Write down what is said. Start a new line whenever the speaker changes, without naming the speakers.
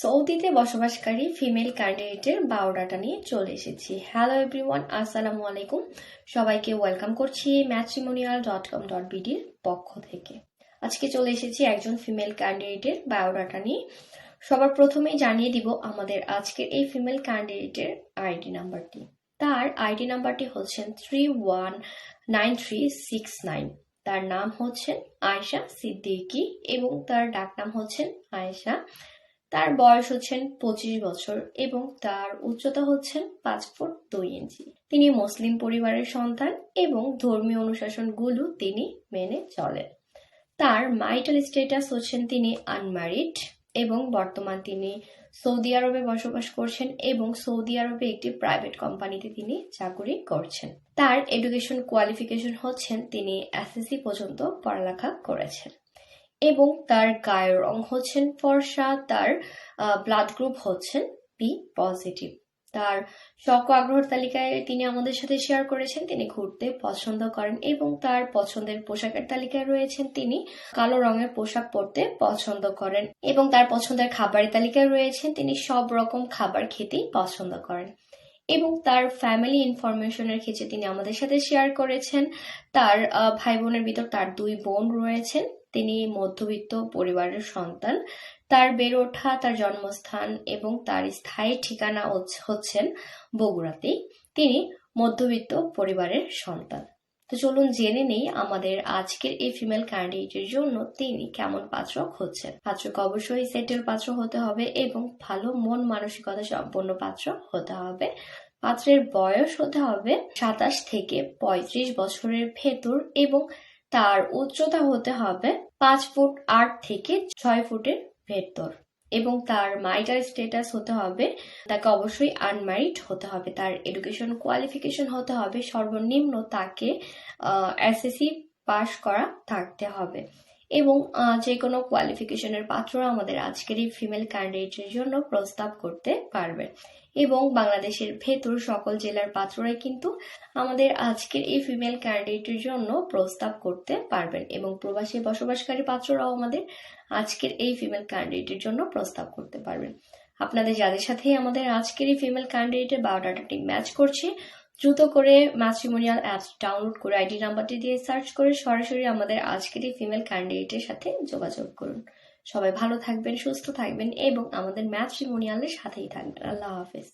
সৌদিতে বসবাসকারী ফিমেল ক্যান্ডিডেটের বায়োডাটা নিয়ে চলে এসেছি। হ্যালো এভরিওয়ান, আসসালামু আলাইকুম। সবাইকে ওয়েলকাম করছি matrimonial.com.bd-র পক্ষ থেকে। আজকে চলে এসেছি একজন ফিমেল ক্যান্ডিডেটের বায়োডাটা নিয়ে। সবার প্রথমেই জানিয়ে দিব আমাদের আজকের এই ফিমেল ক্যান্ডিডেটের আইডি নাম্বারটি। তার আইডি নাম্বারটি হচ্ছেন 319369। তার নাম হচ্ছেন আয়েশা সিদ্দিকী এবং তার ডাক নাম হচ্ছেন আয়েশা। তার বয়স হচ্ছেন 25 বছর এবং তার উচ্চতা হচ্ছেন 5 ফুট 2 ইঞ্চি। তিনি মুসলিম পরিবারের সন্তান এবং ধর্মীয় অনুশাসনগুলো তিনি মেনে চলেন। তার ম্যারিটাল স্ট্যাটাস হচ্ছেন তিনি আনম্যারিড এবং বর্তমান তিনি সৌদি আরবে বসবাস করছেন এবং সৌদি আরবে একটি প্রাইভেট কোম্পানিতে তিনি চাকরি করছেন। তার এডুকেশন কোয়ালিফিকেশন হচ্ছেন তিনি এসএসসি পর্যন্ত পড়ালেখা করেছেন এবং তার গায়ের রং হচ্ছেন ফর্সা। তার ব্লাড গ্রুপ হচ্ছেন বি পজিটিভ। তার শখ ও আগ্রহ তালিকায় তিনি আমাদের সাথে শেয়ার করেছেন তিনি ঘুরতে পছন্দ করেন এবং তার পছন্দের পোশাকের তালিকায় রয়েছেন তিনি কালো রঙের পোশাক পরতে পছন্দ করেন এবং তার পছন্দের খাবারের তালিকায় রয়েছেন তিনি সব রকম খাবার খেতেই পছন্দ করেন এবং তার ফ্যামিলি ইনফরমেশনের ক্ষেত্রে তিনি আমাদের সাথে শেয়ার করেছেন তার ভাই বোনের ভিতর তার 2 বোন রয়েছেন। তিনি মধ্যবিত্ত পরিবারের সন্তান। তার বেড়ে ওঠা, তার জন্মস্থান এবং তার স্থায়ী ঠিকানা হচ্ছেন বগুড়াতেই। তিনি মধ্যবিত্ত পরিবারের সন্তান। তো চলুন জেনে নেই আমাদের আজকের এই ফিমেল ক্যান্ডিডেটের জন্য তিনি কেমন পাত্র খুঁজছেন। পাত্রকে অবশ্যই সেটেল পাত্র হতে হবে এবং ভালো মন মানসিকতা সম্পন্ন পাত্র হতে হবে। পাত্রের বয়স হতে হবে 27 থেকে 35 বছরের ভেতর এবং তার উচ্চতা হতে হবে 5 ফুট 8 থেকে 6 ফুটের ভেতর এবং তার ম্যারিটাল স্ট্যাটাস হতে হবে তাকে অবশ্যই আনম্যারিড হতে হবে। তার এডুকেশন কোয়ালিফিকেশন হতে হবে সর্বনিম্ন তাকে এসএসসি পাস করা থাকতে হবে এবং যে কোনো কোয়ালিফিকেশনের পাত্ররা আমাদের আজকের এই ফিমেল ক্যান্ডিডেটের জন্য প্রস্তাব করতে পারবে এবং বাংলাদেশের ভেতর সকল জেলার পাত্ররাই কিন্তু আমাদের আজকের এই ফিমেল ক্যান্ডিডেটের জন্য প্রস্তাব করতে পারবেন এবং প্রবাসী বসবাসকারী পাত্ররাও আমাদের আজকের এই ফিমেল ক্যান্ডিডেটের জন্য প্রস্তাব করতে পারবেন। আপনাদের যাদের সাথে আমাদের আজকের এই ফিমেল ক্যান্ডিডেটের বায়োডাটাটি ম্যাচ করছে দ্রুত করে ম্যাট্রিমোনিয়াল অ্যাপস ডাউনলোড করে আইডি নাম্বারটি দিয়ে সার্চ করে সরাসরি আমাদের আজকের এই ফিমেল ক্যান্ডিডেটের সাথে যোগাযোগ করুন। সবাই ভালো থাকবেন, সুস্থ থাকবেন এবং আমাদের ম্যাট্রিমোনিয়ালের সাথেই থাকবেন। আল্লাহ হাফেজ।